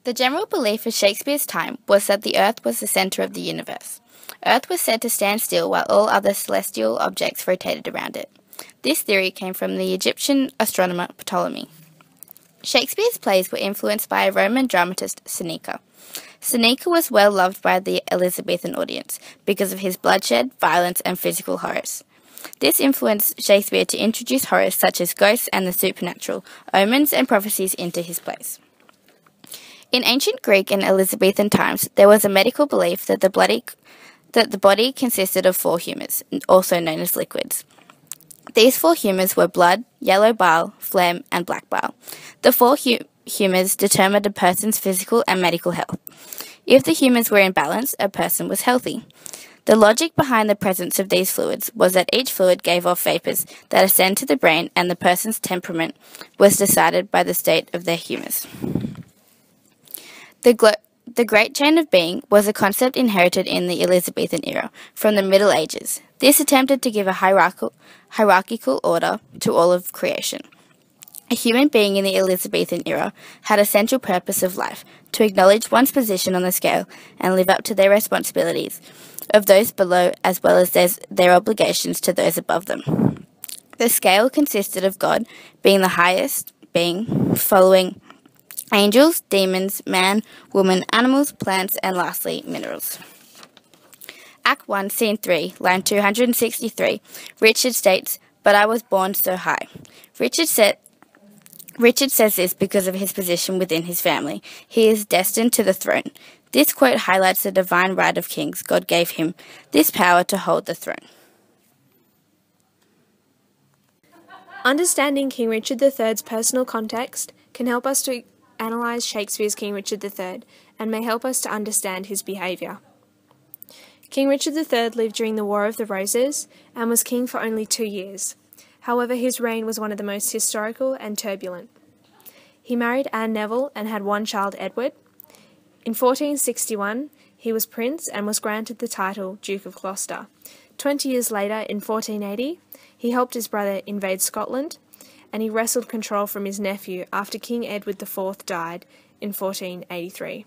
The general belief of Shakespeare's time was that the Earth was the centre of the universe. Earth was said to stand still while all other celestial objects rotated around it. This theory came from the Egyptian astronomer Ptolemy. Shakespeare's plays were influenced by a Roman dramatist, Seneca. Seneca was well loved by the Elizabethan audience because of his bloodshed, violence, and physical horrors. This influenced Shakespeare to introduce horrors such as ghosts and the supernatural, omens and prophecies into his plays. In ancient Greek and Elizabethan times, there was a medical belief that the body consisted of four humours, also known as liquids. These four humours were blood, yellow bile, phlegm, and black bile. The four humours determined a person's physical and medical health. If the humours were in balance, a person was healthy. The logic behind the presence of these fluids was that each fluid gave off vapours that ascend to the brain, and the person's temperament was decided by the state of their humours. The Great Chain of Being was a concept inherited in the Elizabethan era from the Middle Ages. This attempted to give a hierarchical order to all of creation. A human being in the Elizabethan era had a central purpose of life, to acknowledge one's position on the scale and live up to their responsibilities of those below as well as their obligations to those above them. The scale consisted of God being the highest being, following angels, demons, man, woman, animals, plants, and lastly, minerals. Act 1, Scene 3, line 263, Richard states, "But I was born so high." Richard says this because of his position within his family. He is destined to the throne. This quote highlights the divine right of kings. God gave him this power to hold the throne. Understanding King Richard III's personal context can help us to analyse Shakespeare's King Richard III and may help us to understand his behaviour. King Richard III lived during the War of the Roses and was king for only 2 years. However, his reign was one of the most historical and turbulent. He married Anne Neville and had one child, Edward. In 1461, he was prince and was granted the title Duke of Gloucester. 20 years later, in 1480, he helped his brother invade Scotland, and he wrestled control from his nephew after King Edward IV died in 1483.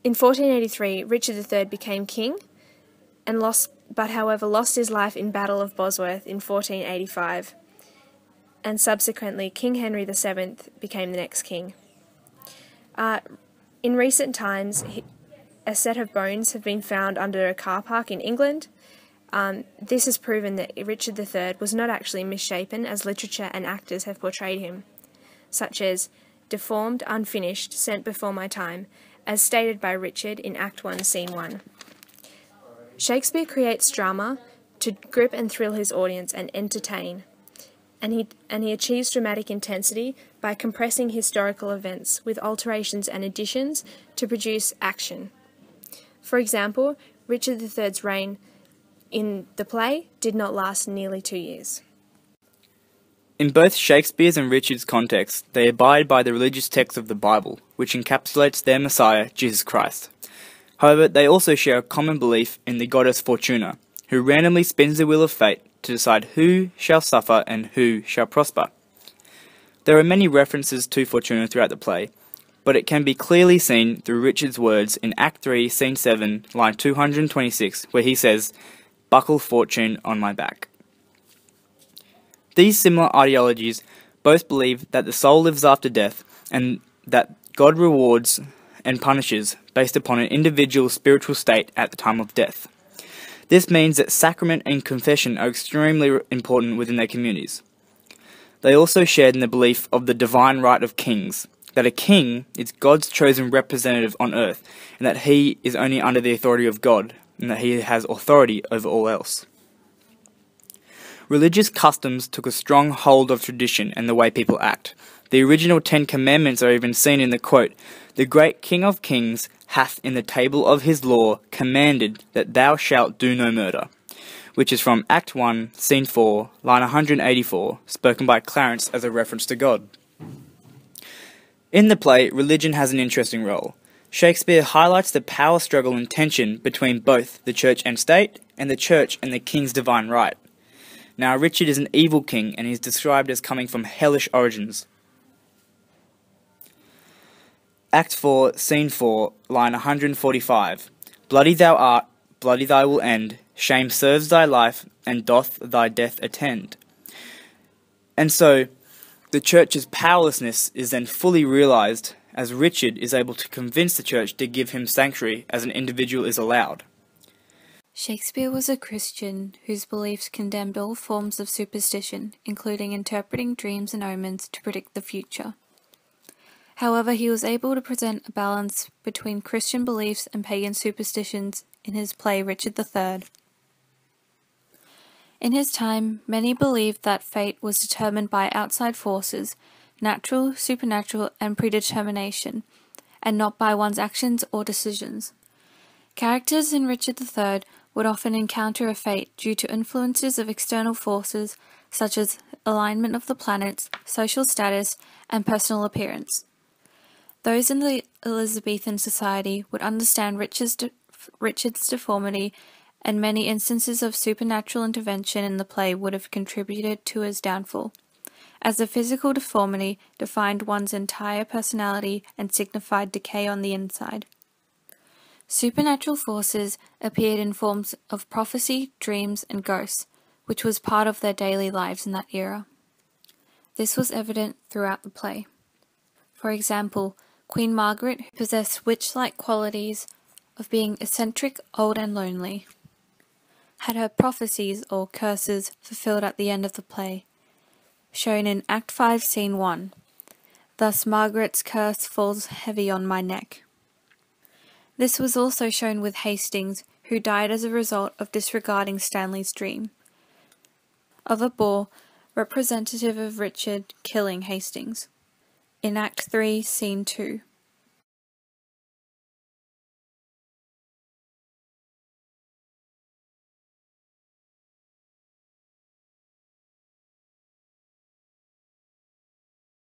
In 1483, Richard III became king, and lost his life in Battle of Bosworth in 1485, and subsequently King Henry VII became the next king. In recent times, a set of bones have been found under a car park in England. This has proven that Richard III was not actually misshapen as literature and actors have portrayed him, such as deformed, unfinished, sent before my time, as stated by Richard in Act 1, Scene 1. Shakespeare creates drama to grip and thrill his audience and entertain, and he achieves dramatic intensity by compressing historical events with alterations and additions to produce action. For example, Richard III's reign in the play did not last nearly 2 years. In both Shakespeare's and Richard's contexts, they abide by the religious text of the Bible, which encapsulates their Messiah, Jesus Christ. However, they also share a common belief in the goddess Fortuna, who randomly spins the wheel of fate to decide who shall suffer and who shall prosper. There are many references to Fortuna throughout the play, but it can be clearly seen through Richard's words in Act 3, Scene 7, line 226, where he says, "Buckle fortune on my back." These similar ideologies both believe that the soul lives after death and that God rewards and punishes based upon an individual's spiritual state at the time of death. This means that sacrament and confession are extremely important within their communities. They also shared in the belief of the divine right of kings, that a king is God's chosen representative on earth, and that he is only under the authority of God, and that he has authority over all else. Religious customs took a strong hold of tradition and the way people act. The original 10 Commandments are even seen in the quote, "The great King of Kings hath in the table of his law commanded that thou shalt do no murder," which is from Act 1, Scene 4, line 184, spoken by Clarence as a reference to God. In the play, religion has an interesting role. Shakespeare highlights the power struggle and tension between both the church and state, and the church and the king's divine right. Now, Richard is an evil king, and he is described as coming from hellish origins. Act 4, Scene 4, line 145. Bloody thou art, bloody thy will end, shame serves thy life, and doth thy death attend. And so, the church's powerlessness is then fully realised as Richard is able to convince the church to give him sanctuary as an individual is allowed. Shakespeare was a Christian whose beliefs condemned all forms of superstition, including interpreting dreams and omens to predict the future. However, he was able to present a balance between Christian beliefs and pagan superstitions in his play Richard III. In his time, many believed that fate was determined by outside forces, natural, supernatural, and predetermination, and not by one's actions or decisions. Characters in Richard III would often encounter a fate due to influences of external forces such as alignment of the planets, social status, and personal appearance. Those in the Elizabethan society would understand Richard's deformity, and many instances of supernatural intervention in the play would have contributed to his downfall, as the physical deformity defined one's entire personality and signified decay on the inside. Supernatural forces appeared in forms of prophecy, dreams, and ghosts, which was part of their daily lives in that era. This was evident throughout the play. For example, Queen Margaret, who possessed witch-like qualities of being eccentric, old, and lonely, had her prophecies or curses fulfilled at the end of the play, shown in Act 5, Scene 1. Thus Margaret's curse falls heavy on my neck. This was also shown with Hastings, who died as a result of disregarding Stanley's dream of a boar representative of Richard killing Hastings, in Act 3, Scene 2.